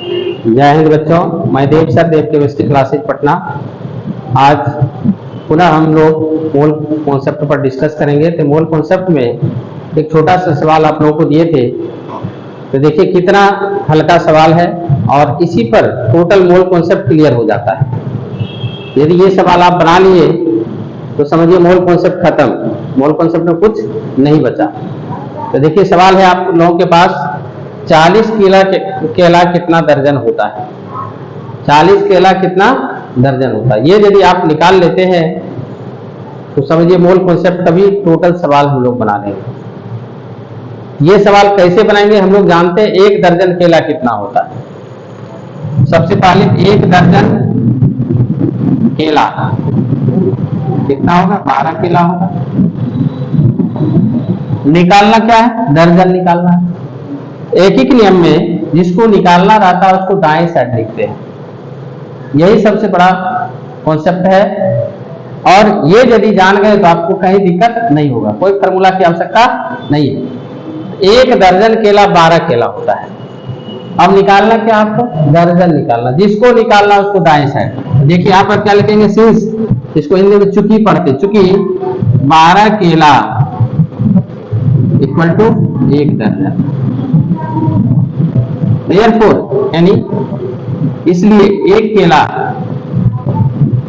जय हिंद बच्चों, मैं देव सर, देव केमिस्ट्री क्लासेज पटना। आज पुनः हम लोग मोल कॉन्सेप्ट पर डिस्कस करेंगे। तो मोल कॉन्सेप्ट में एक छोटा सा सवाल आप लोगों को दिए थे, तो देखिए कितना हल्का सवाल है और इसी पर टोटल मोल कॉन्सेप्ट क्लियर हो जाता है। यदि ये सवाल आप बना लिए तो समझिए मोल कॉन्सेप्ट खत्म, मोल कॉन्सेप्ट में कुछ नहीं बचा। तो देखिए सवाल है आप लोगों के पास, 40 केला कितना दर्जन होता है? 40 केला कितना दर्जन होता है? ये यदि आप निकाल लेते हैं तो समझिए मोल कॉन्सेप्ट का भी टोटल सवाल हम लोग बना लेंगे। ये सवाल कैसे बनाएंगे? हम लोग जानते हैं 1 दर्जन केला कितना होता है। सबसे पहले 1 दर्जन केला कितना होगा? 12 केला होगा। निकालना क्या है? दर्जन निकालना है। एक ही नियम में जिसको निकालना रहता है उसको दाएं साइड लिखते हैं। यही सबसे बड़ा कॉन्सेप्ट है और ये यदि जान गए तो आपको कहीं दिक्कत नहीं होगा, कोई फार्मूला की आवश्यकता नहीं है। 1 दर्जन केला 12 केला होता है। अब निकालना क्या आपको? दर्जन निकालना। जिसको निकालना उसको दाएं साइड। देखिए यहाँ पर क्या लिखेंगे? सिंस, इसको हिंदी में चुकी पढ़ते, चुकी 12 केला इक्वल टू 1 दर्जन। Therefore, यानी इसलिए 1 केला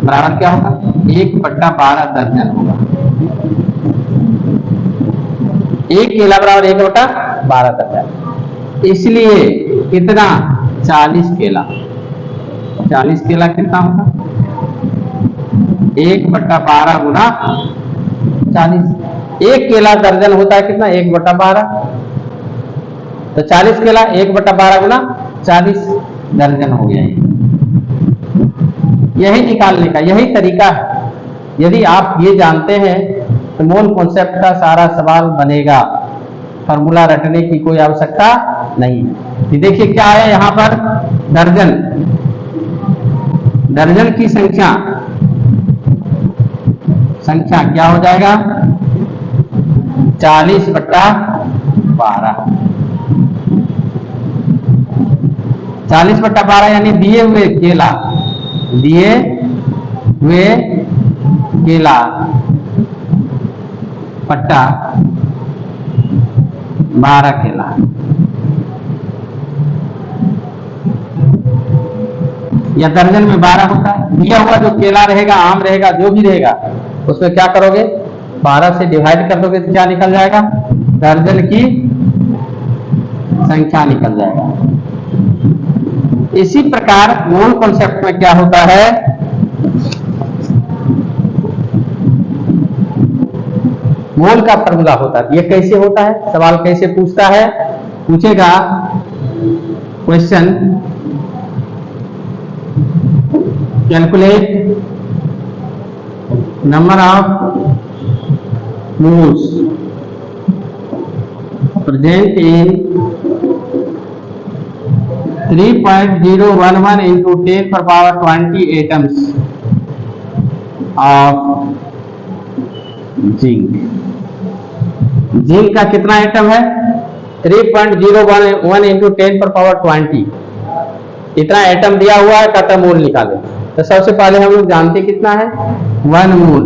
बराबर क्या होगा? 1/12 दर्जन होगा। 1 केला बराबर 1/12 दर्जन। इसलिए कितना? 40 केला। 40 केला कितना होगा? 1/12 गुना 40। 1 केला दर्जन होता है कितना? 1/12। तो 40 केला 1/12 गुना 40 दर्जन हो गया। यही निकालने का यही तरीका है। यदि आप ये जानते हैं तो मोल कॉन्सेप्ट का सारा सवाल बनेगा, फार्मूला रटने की कोई आवश्यकता नहीं है। देखिए क्या है यहाँ पर? दर्जन, दर्जन की संख्या क्या हो जाएगा? 40/12। 40/12 यानी दिए हुए केला पट्टा 12 केला। या दर्जन में 12 होता है। दिया हुआ जो केला रहेगा, आम रहेगा, जो भी रहेगा, उसमें क्या करोगे? 12 से डिवाइड कर दोगे तो क्या निकल जाएगा? दर्जन की संख्या निकल जाएगा। इसी प्रकार मोल कॉन्सेप्ट में क्या होता है? मोल का फॉर्मूला होता है। ये कैसे होता है? सवाल कैसे पूछता है? पूछेगा question, calculate number of moles present in 3.011 into 10⁻20 atoms of zinc. Zinc का कितना एटम है? 3.011 into 10⁻20। इतना एटम दिया हुआ है, का मोल निकाले। तो सबसे पहले हम लोग जानते कितना है? 1 मोल।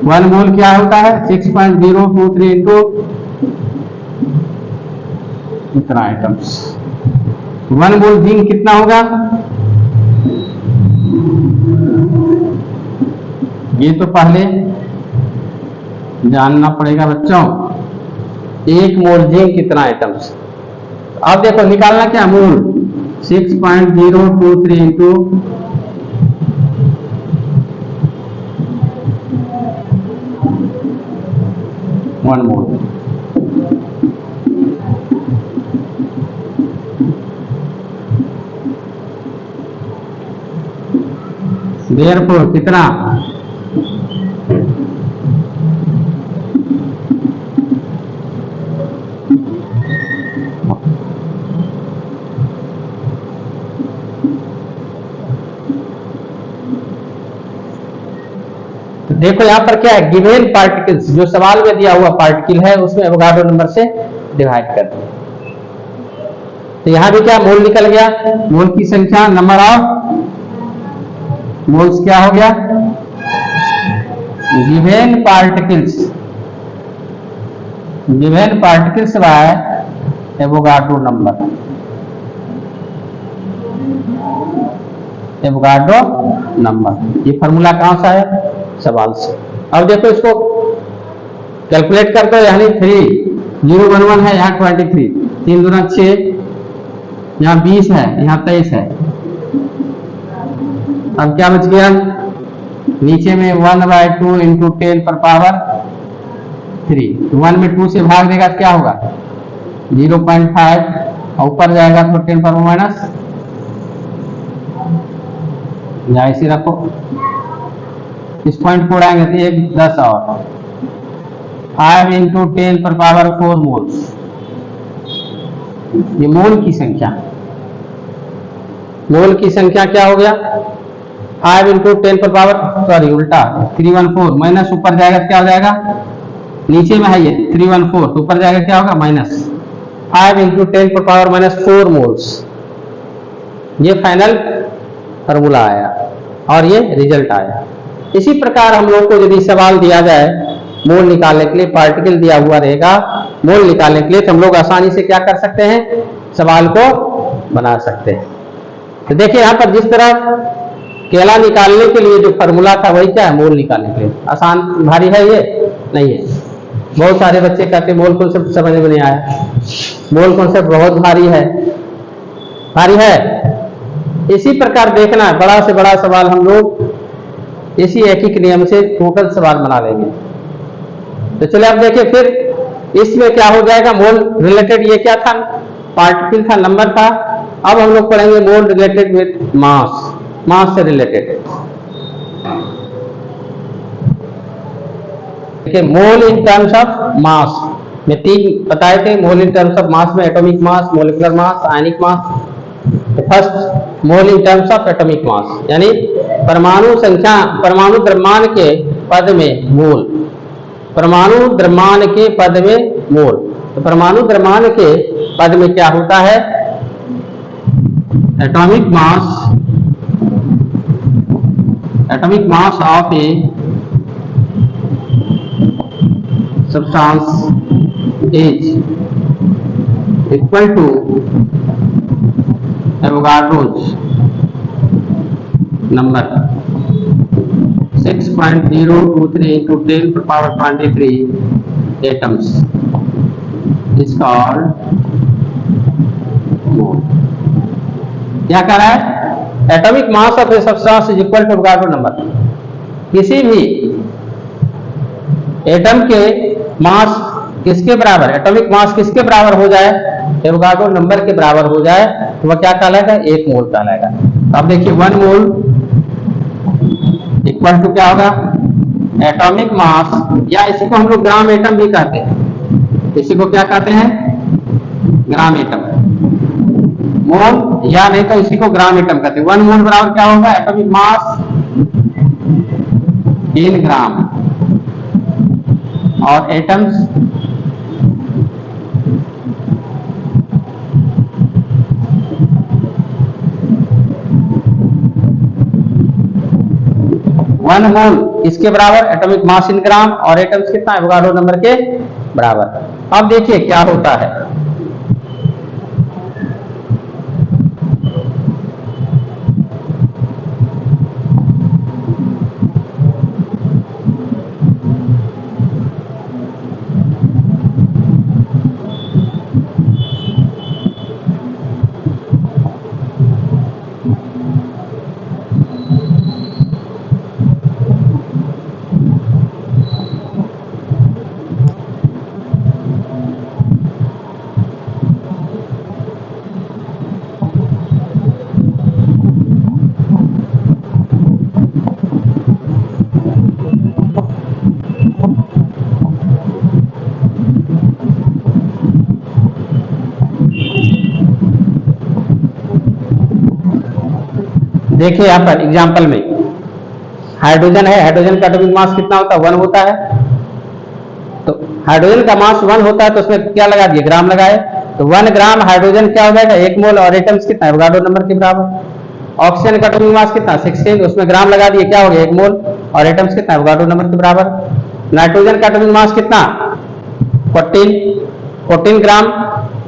1 मोल क्या होता है? 6.023 into इतना आइटम्स। 1 मोल जिंक कितना होगा? ये तो पहले जानना पड़ेगा बच्चों। 1 मोल जिंक कितना आइटम्स? अब देखो निकालना क्या? मोल 6.023 इंटू 1 मोल। Therefore कितना? देखो यहाँ पर क्या है? गिवन पार्टिकल्स, जो सवाल में दिया हुआ पार्टिकल है उसमें एवोगाड्रो नंबर से डिवाइड कर दिया। तो यहां भी क्या मोल निकल गया, मोल की संख्या, नंबर ऑफ मोल्स क्या हो गया, given particles by Avogadro number, Avogadro number. ये फॉर्मूला कहां से है, सवाल से। अब देखो इसको कैलकुलेट करते हो, यानी 3011 है, यहाँ 23, 3 दूना 6, यहाँ 20 है, यहाँ 23 है। अब क्या बच गया, नीचे में 1/2 इंटू 10 पर पावर 3, 1 में 2 से भाग देगा क्या होगा 0.5, और ऊपर जाएगा तो 10 पर माइनस, या इसी रखो, इस पॉइंट को उड़ाएंगे तो एक 10 और 5 इंटू 10 पर पावर 4 मोल्स। ये मोल की संख्या, मोल की संख्या क्या हो गया 5 इंटू 10 पर पावर, सॉरी उल्टा 314, माइनस ऊपर जाएगा क्या हो जाएगा, नीचे में है ये 314, तो ऊपर जाएगा क्या होगा माइनस 5 इंटू 10 पर पावर माइनस 4 मोल्स। ये फाइनल फॉर्मूला आया और ये रिजल्ट आया। इसी प्रकार हम लोग को यदि सवाल दिया जाए मोल निकालने के लिए, पार्टिकल दिया हुआ रहेगा, मोल निकालने के लिए, तो हम लोग आसानी से क्या कर सकते हैं, सवाल को बना सकते हैं। तो देखिए यहाँ पर जिस तरह केला निकालने के लिए जो फॉर्मूला था वही क्या है, मोल निकालने के लिए। आसान भारी है ये नहीं है। बहुत सारे बच्चे कहते हैं मोल कॉन्सेप्ट समझ में नहीं आया, मोल कॉन्सेप्ट बहुत भारी है, भारी है। इसी प्रकार देखना है, बड़ा से बड़ा सवाल हम लोग इसी एक ही नियम से टोटल सवाल बना लेंगे। तो चलिए अब देखिए फिर इसमें क्या हो जाएगा, मोल रिलेटेड, ये क्या था, पार्टिकल था, नंबर था। अब हम लोग पढ़ेंगे मोल रिलेटेड विथ मास, मास से रिलेटेड। देखिए मोल इन टर्म्स ऑफ मास में 3 बताए थे, मोल इन टर्म्स ऑफ मास में atomic mass, molecular mass, ionic mass. First mole in terms of atomic मास, यानी परमाणु संख्या, परमाणु द्रव्यमान के पद में मोल, परमाणु द्रव्यमान के पद में मोल। तो परमाणु द्रव्यमान के पद में क्या होता है, atomic mass of a substance is equal to Avogadro's number 6.023 into 10 to the power 23 atoms is called mole। क्या कह रहा है, atomic mass of a substance is equal to Avogadro number. किसी भी एटम के मास किसके बराबर, एटॉमिक मास किसके बराबर हो जाए, एवोगाड्रो नंबर के बराबर हो जाए, तो वह क्या कहलाएगा, 1 मोल कहलाएगा। अब देखिए 1 मोल इक्वल टू क्या होगा, एटॉमिक मास, या इसी को हम लोग ग्राम एटम भी कहते हैं, इसी को क्या कहते हैं, ग्राम एटम। मोल या नहीं तो इसी को ग्राम एटम कहते हैं। 1 मोल बराबर क्या होगा, एटॉमिक मास इन ग्राम, और एटम्स वन मोल इसके बराबर, एटॉमिक मास इन ग्राम, और एटम्स कितना, एवोगाड्रो नंबर के बराबर। अब देखिए क्या होता है, देखिए यहां पर एग्जांपल में हाइड्रोजन है, हाइड्रोजन का एटॉमिक मास कितना होता है, 1 होता है। तो हाइड्रोजन का मास 1 होता है, तो उसमें क्या लगा दिए, ग्राम लगाए। तो 1 ग्राम हाइड्रोजन क्या हो जाएगा, 1 मोल, और एटम्स कितना, एवोगाड्रो नंबर के बराबर। ऑक्सीजन का एटॉमिक मास कितना, 16, उसमें ग्राम लगा दिए, क्या हो गया, 1 मोल, और एटम्स कितना, एवोगाड्रो नंबर के बराबर। नाइट्रोजन का एटॉमिक मास कितना, 14 ग्राम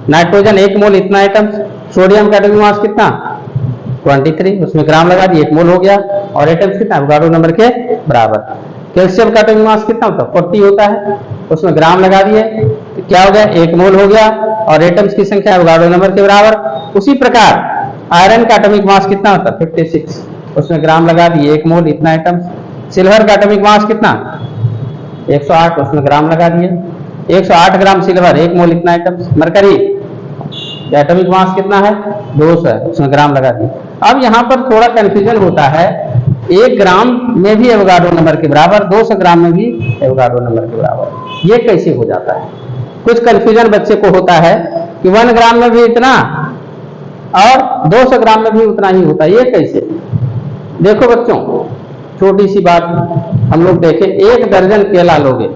नाइट्रोजन, 1 मोल, इतना एटम्स। सोडियम का एटॉमिक मास कितना, 23, उसमें ग्राम लगा दिए, 1 मोल हो गया, और एटम्स कितना, एवोगाड्रो नंबर के बराबर। कैल्शियम का एटॉमिक मास कितना होता है, 40 होता है, उसमें ग्राम लगा दिए, तो क्या हो गया, 1 मोल हो गया, और एटम्स की संख्या एवोगाड्रो नंबर के बराबर। उसी प्रकार आयरन का एटॉमिक मास कितना होता है, 56, उसमें ग्राम लगा दिए, 1 मोल, इतना एटम्स। सिल्वर का एटॉमिक मास कितना, 108, उसमें ग्राम लगा दिए, 108 ग्राम सिल्वर, 1 मोल, इतना एटम्स। मरकरी एटॉमिक मास कितना है, 200 है, उसमें ग्राम लगा दिए। अब यहाँ पर थोड़ा कंफ्यूजन होता है, 1 ग्राम में भी एवोगाड्रो नंबर के बराबर, 200 ग्राम में भी एवोगाड्रो नंबर के बराबर, ये कैसे हो जाता है। कुछ कंफ्यूजन बच्चे को होता है कि 1 ग्राम में भी इतना और 200 ग्राम में भी उतना ही होता है, ये कैसे। देखो बच्चों, छोटी सी बात हम लोग देखें, 1 दर्जन केला लोगे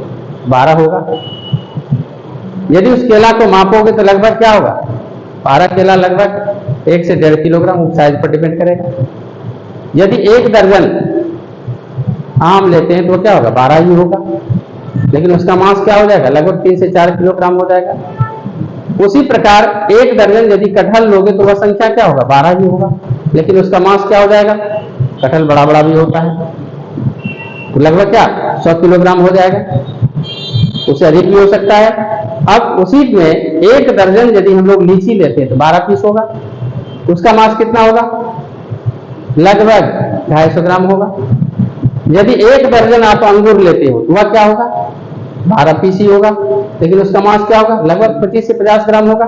12 होगा, यदि उस केला को मापोगे तो लगभग क्या होगा, 12 केला, लगभग 1 से 1.5 किलोग्राम, साइज पर डिपेंड करेगा। यदि 1 दर्जन आम लेते हैं तो क्या होगा, 12 ही होगा, लेकिन उसका मास क्या हो जाएगा, लगभग 3 से 4 किलोग्राम हो जाएगा। उसी प्रकार 1 दर्जन यदि कटहल लोगे तो वह संख्या क्या होगा, 12 ही होगा, लेकिन उसका मास क्या हो जाएगा, कटहल बड़ा बड़ा भी होता है, तो लगभग क्या 100 किलोग्राम हो जाएगा, उससे अधिक भी हो सकता है। अब उसी में 1 दर्जन यदि हम लोग लीची लेते हैं तो 12 पीस होगा, उसका मास कितना होगा, लगभग 250 ग्राम होगा। यदि 1 दर्जन आप अंगूर लेते हो तो वह क्या होगा, 12 पीस ही होगा, लेकिन उसका मास क्या होगा, लगभग 25 से 50 ग्राम होगा।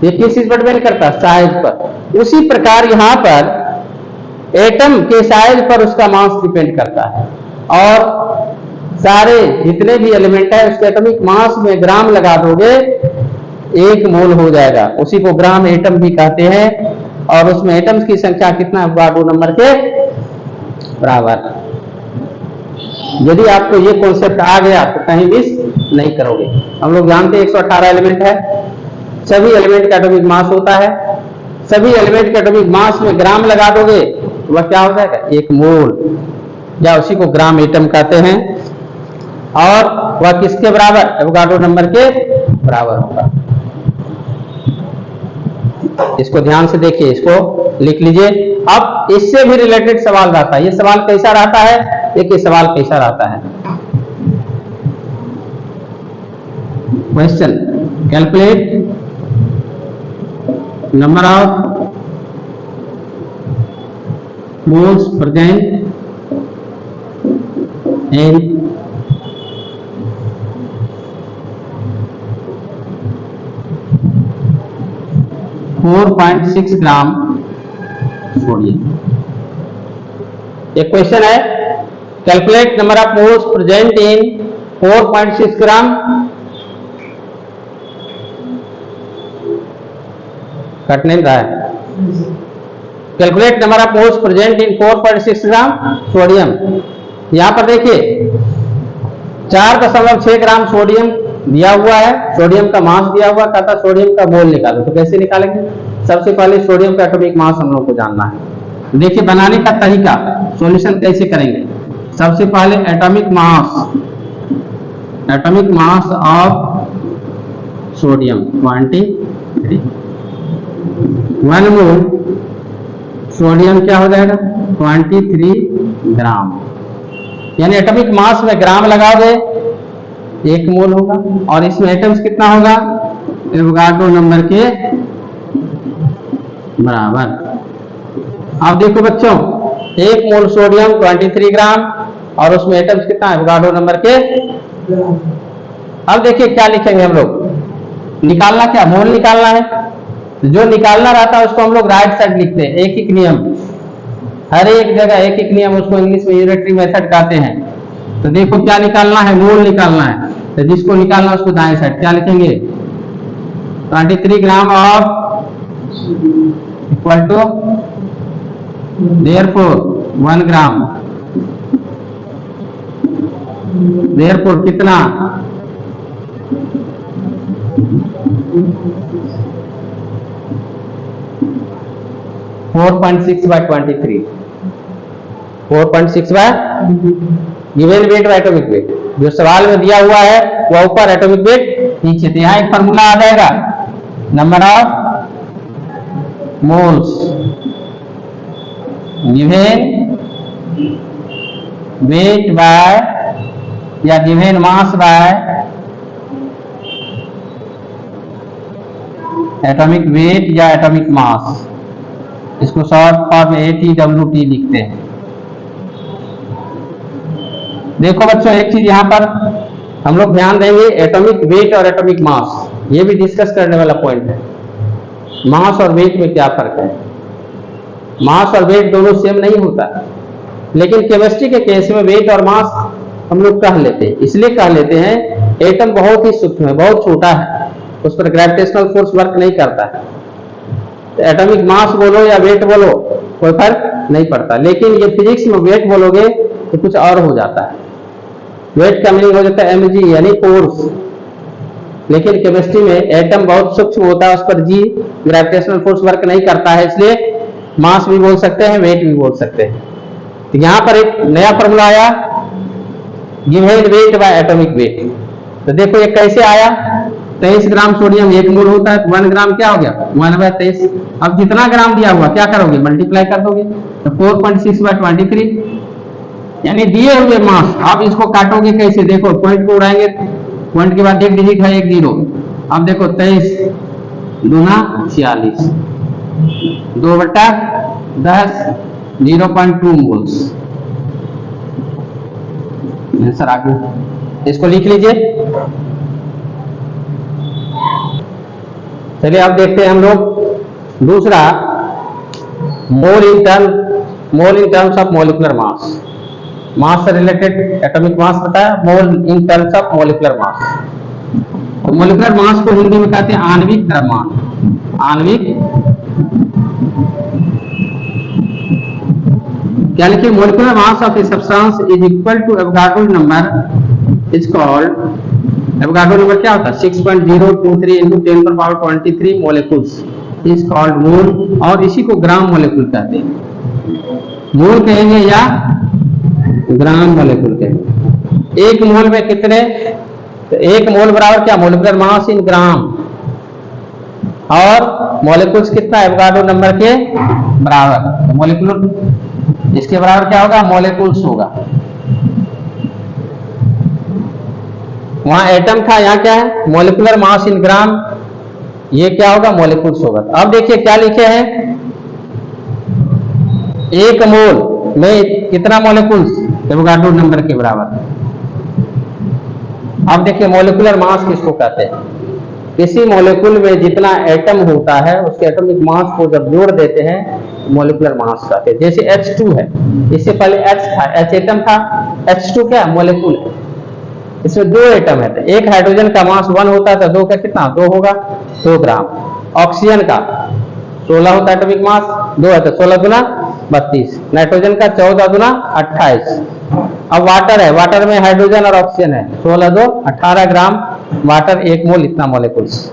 ये किस चीज पर डिपेंड करता है, साइज पर। उसी प्रकार यहाँ पर एटम के साइज पर उसका मास डिपेंड करता है, और सारे जितने भी एलिमेंट है उसके एटॉमिक मास में ग्राम लगा दोगे 1 मोल हो जाएगा, उसी को ग्राम एटम भी कहते हैं, और उसमें एटम्स की संख्या कितना है, एवोगाड्रो नंबर के बराबर। यदि आपको ये कॉन्सेप्ट आ गया तो कहीं मिस नहीं करोगे। हम लोग जानते हैं 118 एलिमेंट है, सभी एलिमेंट का एटॉमिक मास होता है, सभी एलिमेंट के एटॉमिक मास में ग्राम लगा दोगे तो वह क्या हो जाएगा, 1 मोल, या उसी को ग्राम एटम कहते हैं, और वह किसके बराबर, एवोगाड्रो नंबर के बराबर होगा। इसको ध्यान से देखिए, इसको लिख लीजिए। अब इससे भी रिलेटेड सवाल रहता है, ये सवाल कैसा रहता है, देखिए सवाल कैसा रहता है। Question, calculate number of moles present in 4.6 gram sodium. एक क्वेश्चन है, calculate number of moles present in 4.6 gram, cut नहीं रहा है, calculate number of moles present in 4.6 gram sodium. यहां पर देखिए 4.6 ग्राम सोडियम दिया हुआ है, सोडियम का मास दिया हुआ, कहता सोडियम का मोल निकालो। तो कैसे निकालेंगे, सबसे पहले सोडियम का एटॉमिक मास हम लोग को जानना है। देखिए बनाने का तरीका, सॉल्यूशन कैसे करेंगे। सबसे पहले atomic mass of sodium 23, 1 mole sodium क्या हो जाएगा, 23 ग्राम, यानी एटॉमिक मास में ग्राम लगा दे 1 मोल होगा, और इसमें एटम्स कितना होगा, एवोगाड्रो नंबर के बराबर। अब देखो बच्चों, 1 मोल सोडियम 23 ग्राम, और उसमें एटम्स कितना, एवोगाड्रो नंबर के। अब देखिए क्या लिखेंगे हम लोग, निकालना क्या, मोल निकालना है। जो निकालना रहता है उसको हम लोग राइट साइड लिखते हैं, एक एक नियम, हर एक जगह एक एक नियम, उसको इंग्लिश में यूनिटरी मेथड कहते हैं। तो देखो क्या निकालना है, मोल निकालना है, तो जिसको निकालना है उसको दाएं साइड क्या लिखेंगे, 23 gram of equal to therefore 1 gram, therefore कितना 4.6/23, 4.6 गिवन वेट और एटॉमिक वेट। जो सवाल में दिया हुआ है वह ऊपर, एटॉमिक वेट नीचे। तो यहाँ एक फॉर्मूला आ जाएगा, number of moles given weight by या given mass by atomic weight या एटॉमिक मास। इसको शॉर्ट फॉर्म में ATWT लिखते हैं। देखो बच्चों, एक चीज यहां पर हम लोग ध्यान देंगे, एटॉमिक वेट और एटॉमिक मास, ये भी डिस्कस करने वाला पॉइंट है। मास और वेट में क्या फर्क है? मास और वेट दोनों सेम नहीं होता, लेकिन केमिस्ट्री के केस में वेट और मास हम लोग कह लेते हैं। इसलिए कह लेते हैं एटम बहुत ही सूक्ष्म है, बहुत छोटा है, उस पर ग्रेविटेशनल फोर्स वर्क नहीं करता है। तो एटॉमिक मास बोलो या वेट बोलो, कोई फर्क नहीं पड़ता। लेकिन ये फिजिक्स में वेट बोलोगे तो कुछ और हो जाता है। वेट का मीनिंग हो जाता है mg यानी फोर्स, लेकिन केमिस्ट्री में एटम बहुत सूक्ष्म होता है, उस पर जी ग्रेविटेशनल फोर्स वर्क नहीं करता है, इसलिए मास भी बोल सकते हैं, वेट भी बोल सकते हैं। तो यहां पर एक नया फॉर्मूला आया, given weight bye atomic wait. तो देखो ये कैसे आया, 23 ग्राम सोडियम 1 मोल होता है, 1 ग्राम क्या हो गया 1/23। अब जितना ग्राम दिया हुआ क्या करोगे, मल्टीप्लाई कर दोगे। तो 4.6/23 यानी दिए हुए मास। आप इसको काटोगे कैसे, देखो पॉइंट को उड़ाएंगे, पॉइंट के बाद एक डिजिट है, 1 0। अब देखो 23 दूना 46, 2/10 0.2 मोल्स आंसर। आगे इसको लिख लीजिए। चलिए अब देखते हैं हम लोग दूसरा, mole in terms of molecular mass. Mass से रिलेटेड एटॉमिक मास बताया, mole in terms of molecular mass. तो मॉलिक्यूलर मास को हिंदी में कहते हैं आणविक द्रव्यमान। आणविक क्या लिखिए, molecular mass of a substance is equal to Avogadro number is called. Avogadro number क्या होता है 6.023 × 10⁻23 मोलिक्यूल्स इज कॉल्ड मोल, और इसी को ग्राम मोलिक्यूल कहते हैं। मोल कहेंगे या ग्राम मोलिक्यूल कहेंगे। एक मोल में कितने, तो एक मोल बराबर क्या, मॉलिक्यूलर मास इन ग्राम, और मॉलिक्यूल्स कितना एवोगाड्रो नंबर के बराबर। तो मॉलिक्यूलर इसके बराबर क्या होगा, मॉलिक्यूल्स होगा। वहां एटम था, यहाँ क्या है मॉलिक्यूलर मास इन ग्राम, ये क्या होगा मॉलिक्यूल्स होगा। अब देखिए क्या लिखे हैं, एक मोल में कितना मॉलिक्यूल्स, एवोगाड्रो नंबर के बराबर। अब देखिए मॉलिक्यूलर मास किसको कहते हैं, किसी मॉलिक्यूल में जितना एटम होता है उसके एटॉमिक मास को जब जोड़ देते हैं मॉलिक्यूलर मास कहते हैं। जैसे H2 है, इससे पहले H था, H एटम था, H2 क्या मॉलिक्यूल है, इसमें 2 एटम है। एक हाइड्रोजन का मास 1 होता है, तो 2 का कितना 2 होगा, 2 ग्राम। ऑक्सीजन का 16 होता है एटॉमिक मास, 2 है तो 16 दूना 32। नाइट्रोजन का 14 दूना 28। अब वाटर है, वाटर में हाइड्रोजन और ऑक्सीजन है, 16 2 18 ग्राम वाटर 1 मोल, इतना मॉलिक्यूल्स।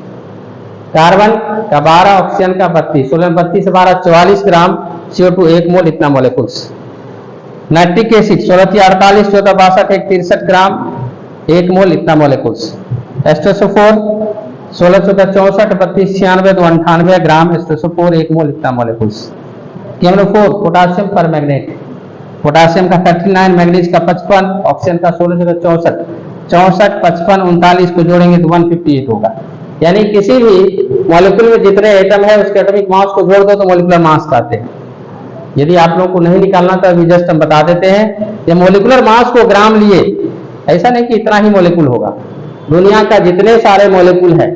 कार्बन का 12, ऑक्सीजन का 32, 16 32 से 12 44 ग्राम, CO2 1 मोल, इतना मॉलिक्यूल्स। नाइट्रिक एसिड 16 48 14 62 63 ग्राम 1 मोल, इतना मॉलिक्यूल्स। एस्टोसोफोर 16 14 64 32 96 98 ग्राम एस्टोसोफोर 1 मोल, इतना मॉलिक्यूल्स। केमनोफोर पोटासियम पर मैग्नेट, पोटासियम का 39, मैग्नीज का 55, ऑक्सीजन का 16 से 64 64 55 39 को जोड़ेंगे तो 158 होगा। यानी किसी भी मॉलिक्यूल में जितने एटम है उसके एटॉमिक मास को जोड़ दो तो मॉलिक्यूलर मास कहते हैं। यदि आप लोगों को नहीं निकालना तो अभी जस्ट हम बता देते हैं, ये मॉलिक्यूलर मास को ग्राम लिए, ऐसा नहीं कि इतना ही मॉलिक्यूल होगा। दुनिया का जितने सारे मॉलिक्यूल है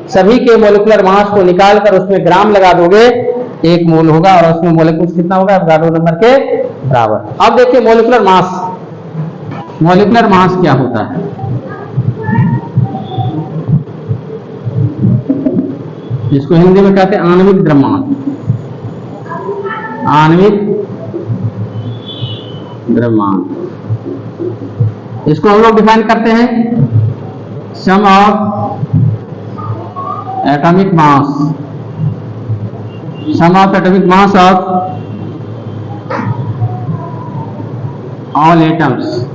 सभी के मॉलिक्यूलर मास को निकाल कर उसमें ग्राम लगा दोगे 1 मोल होगा, और उसमें मॉलिक्यूल्स कितना होगा एवोगाड्रो नंबर के बराबर। अब देखिए मॉलिक्यूलर मास, मॉलिक्यूलर मास क्या होता है, जिसको हिंदी में कहते हैं आणविक द्रव्यमान। आणविक द्रव्यमान इसको हम लोग डिफाइन करते हैं सम of atomic mass, sum of atomic mass of all atoms,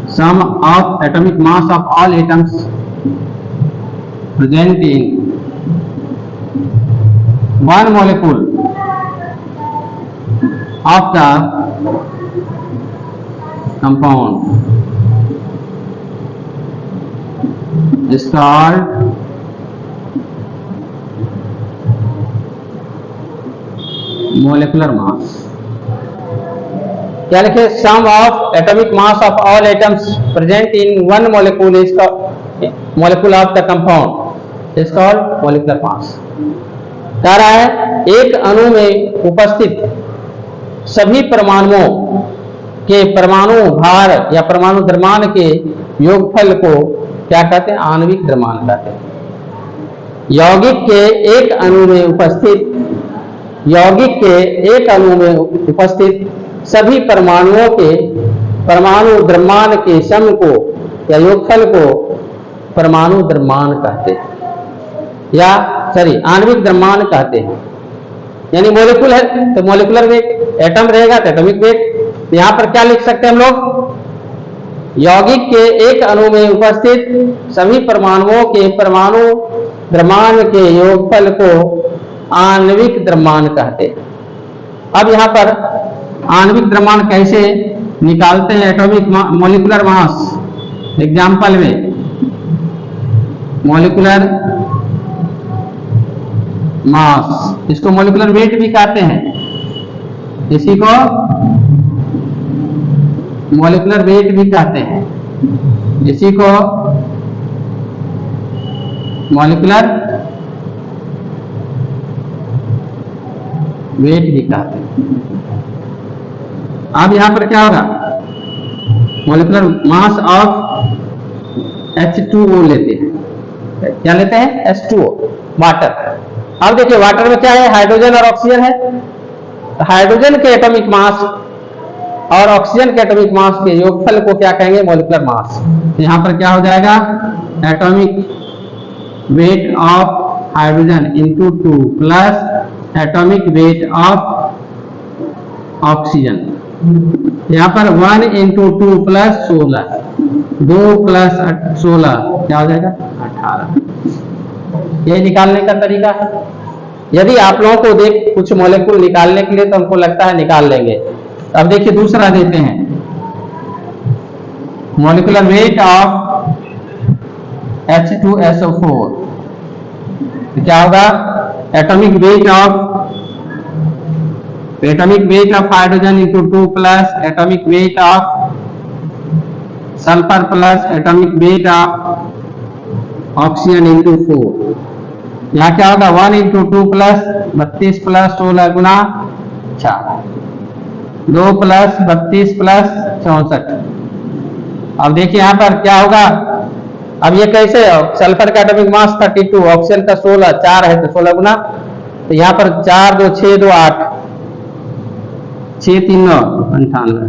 sum of atomic mass of all atoms present in one molecule of the compound is called molecular mass. क्या लिखे? Sum of atomic mass of all atoms present in one molecule is molecule of the compound is called molecular mass. कह रहा है एक अणु में उपस्थित सभी परमाणुओं के परमाणु भार या परमाणु द्रव्यमान के योगफल को क्या कहते हैं? आणविक द्रव्यमान कहते हैं। यौगिक के एक अणु में उपस्थित सभी परमाणुओं के परमाणु द्रव्यमान के सम को या योगफल को परमाणु द्रव्यमान कहते हैं, या आणविक द्रव्यमान कहते हैं। यानी मॉलिक्यूल है तो मॉलिक्यूलर वेट, एटम रहेगा तो एटॉमिक वेट। यहां पर क्या लिख सकते हैं हम लोग? यौगिक के एक अणु में उपस्थित सभी परमाणुओं के परमाणु द्रव्यमान के योगफल को आणविक द्रव्यमान कहते हैं। अब यहां पर आणविक द्रव्यमान कैसे निकालते हैं? एटॉमिक मॉलिक्यूलर मास एग्जाम्पल में मॉलिक्यूलर मास, इसको मॉलिक्यूलर वेट भी कहते हैं, इसी को मॉलिक्यूलर वेट भी कहते हैं, इसी को मॉलिक्यूलर वेट भी कहते हैं। अब यहां पर क्या होगा? मॉलिक्यूलर मास ऑफ H2O लेते हैं। क्या लेते हैं? H2O, water. अब देखिए वाटर में क्या है? हाइड्रोजन और ऑक्सीजन है। तो हाइड्रोजन के एटॉमिक मास और ऑक्सीजन के एटॉमिक मास के योगफल को क्या कहेंगे? Molecular mass. यहां पर क्या हो जाएगा? Atomic weight of hydrogen into 2 plus atomic weight of oxygen. यहां पर 1 इंटू 2 प्लस 16, 2 प्लस 16 क्या हो जाएगा? 18। ये निकालने का तरीका है। यदि आप लोगों को देख कुछ मॉलिक्यूल निकालने के लिए तो हमको लगता है निकाल लेंगे। अब देखिए दूसरा देते हैं, मॉलिक्यूलर वेट ऑफ H2SO4। क्या होगा? Atomic weight of hydrogen into 2 plus atomic weight of sulphur plus atomic weight of oxygen into 4। यहाँ क्या होगा? 1 इंटू 2 प्लस 32 प्लस 16 गुना 4, 2 प्लस 32 प्लस 64। अब देखिए यहाँ पर क्या होगा? अब ये कैसे? सल्फर का एटॉमिक मास 32, ऑक्सीजन का 16, 4 है तो 16 गुना, तो यहाँ पर 4 2 6 2 8, 6 3 9 98।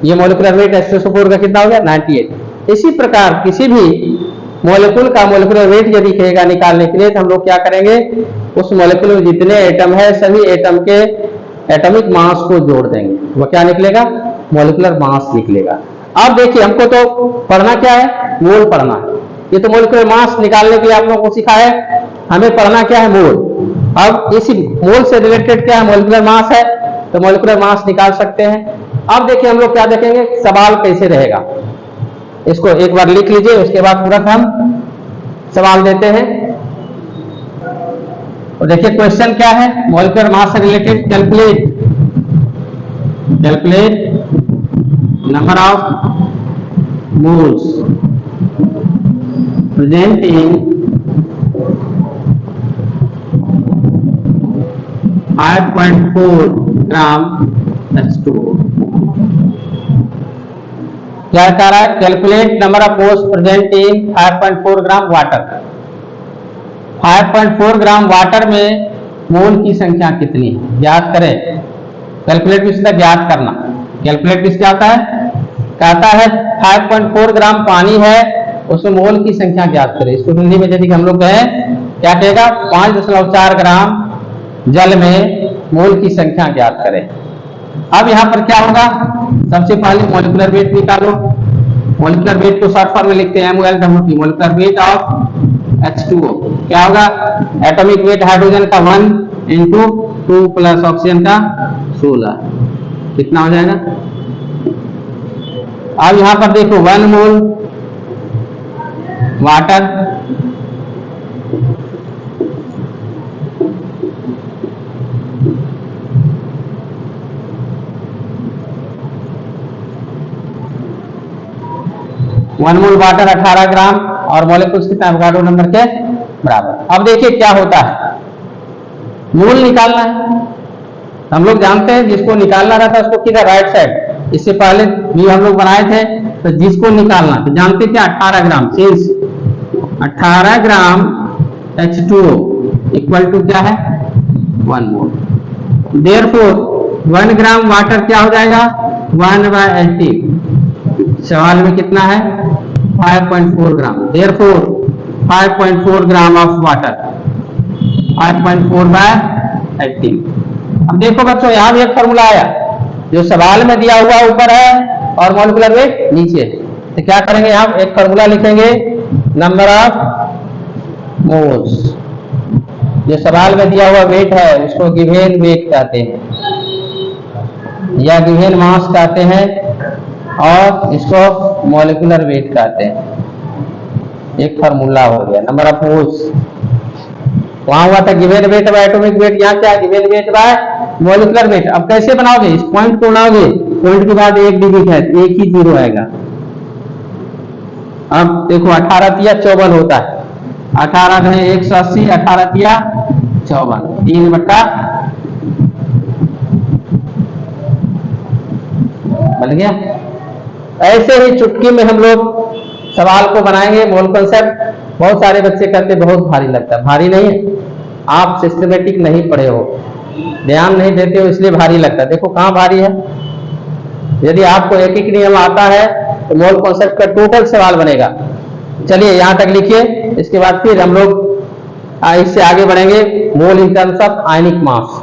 ये मॉलिक्यूलर वेट H2SO4 का कितना हो गया? 98। इसी प्रकार किसी भी मॉलिक्यूल का मॉलिक्यूलर वेट यदि कहेगा निकालने के लिए तो हम लोग क्या करेंगे? उस मॉलिक्यूल में जितने एटम है सभी एटम के एटॉमिक मास को जोड़ देंगे, वो क्या निकलेगा? मॉलिक्यूलर मास निकलेगा। अब देखिए हमको तो पढ़ना क्या है? मोल पढ़ना है। ये तो मॉलिक्यूलर मास निकालने के लिए आप लोगों को सिखा है, हमें पढ़ना क्या है? मोल। अब इसी मोल से रिलेटेड क्या है? मॉलिक्यूलर मास है, तो मॉलिक्यूलर मास निकाल सकते हैं। अब देखिए हम लोग क्या देखेंगे? सवाल कैसे रहेगा, इसको एक बार लिख लीजिए, उसके बाद तुरंत हम सवाल देते हैं। और देखिए क्वेश्चन क्या है? मॉलिक्यूलर मास से related calculate number of moles present in 5.4 gram H2O। क्या कह रहा है? Calculate number of moles present in 5.4 gram water. 5.4 gram water में मोल की संख्या कितनी है? ज्ञात करें। कैलकुलेट भी सीधा ज्ञात करना। कैलकुलेट भी क्या होता है? कहता है 5.4 ग्राम पानी है, उसमें मोल की संख्या ज्ञात करें। इसको हिंदी में यदि हम लोग कहें क्या कहेगा, 5.4 ग्राम जल में मोल की संख्या ज्ञात करें। अब यहाँ पर क्या होगा, सबसे पहले मॉलिक्यूलर वेट निकालो। मॉलिक्यूलर वेट को शॉर्ट फॉर्म में लिखते हैं MOL, molecular weight of H2O। क्या होगा, एटॉमिक वेट हाइड्रोजन का 1 इंटू 2 प्लस ऑक्सीजन का 16, कितना हो जाएगा। अब यहां पर देखो 1 मोल वाटर वन मोल वाटर 18 ग्राम और मॉलिक्यूल्स कितना, एवोगाड्रो नंबर के बराबर। अब देखिए क्या होता है, मोल निकालना है। हम लोग जानते हैं जिसको निकालना रहता है उसको किधर, राइट साइड। इससे पहले भी हम लोग बनाए थे, तो जिसको निकालना तो जानते थे 18 gram, since 18 gram H2O equal to क्या है 1 मोल। देयरफॉर 1 ग्राम वाटर क्या हो जाएगा 1/80। सवाल में कितना है 5.4 gram. Therefore 5.4 gram of water, 5.4/80। अब देखो बच्चों यहाँ भी एक फॉर्मूला आया, जो सवाल में दिया हुआ ऊपर है और मॉलिक्यूलर वेट नीचे। तो क्या करेंगे, यहाँ एक फॉर्मूला लिखेंगे, नंबर ऑफ मोल्स। जो सवाल में दिया हुआ वेट है उसको गिवेन वेट कहते हैं या गिवेन मास कहते हैं, और इसको मॉलिक्यूलर वेट कहते हैं। एक फॉर्मूला हो गया नंबर ऑफ मोल्स। वहां हुआ था given weight by atomic wait, यहाँ क्या given weight by molecular weight. अब कैसे बनाओगे, इस पॉइंट को बनाओगे, पॉइंट के बाद एक डिजिट है, एक ही जीरो आएगा। अब देखो 18 तिया 54 होता है, 18 गए 180, 18 तिया 54, 3/, बन गया। ऐसे ही चुटकी में हम लोग सवाल को बनाएंगे। मोल कॉन्सेप्ट बहुत सारे बच्चे कहते बहुत भारी लगता है, भारी नहीं है, आप सिस्टमेटिक नहीं पढ़े हो, ध्यान नहीं देते हो इसलिए भारी लगता है। देखो कहाँ भारी है, यदि आपको एक एक नियम आता है तो मोल कॉन्सेप्ट का टोटल सवाल बनेगा। चलिए यहाँ तक लिखिए, इसके बाद फिर हम लोग इससे आगे बढ़ेंगे मोल in terms of ionic mass.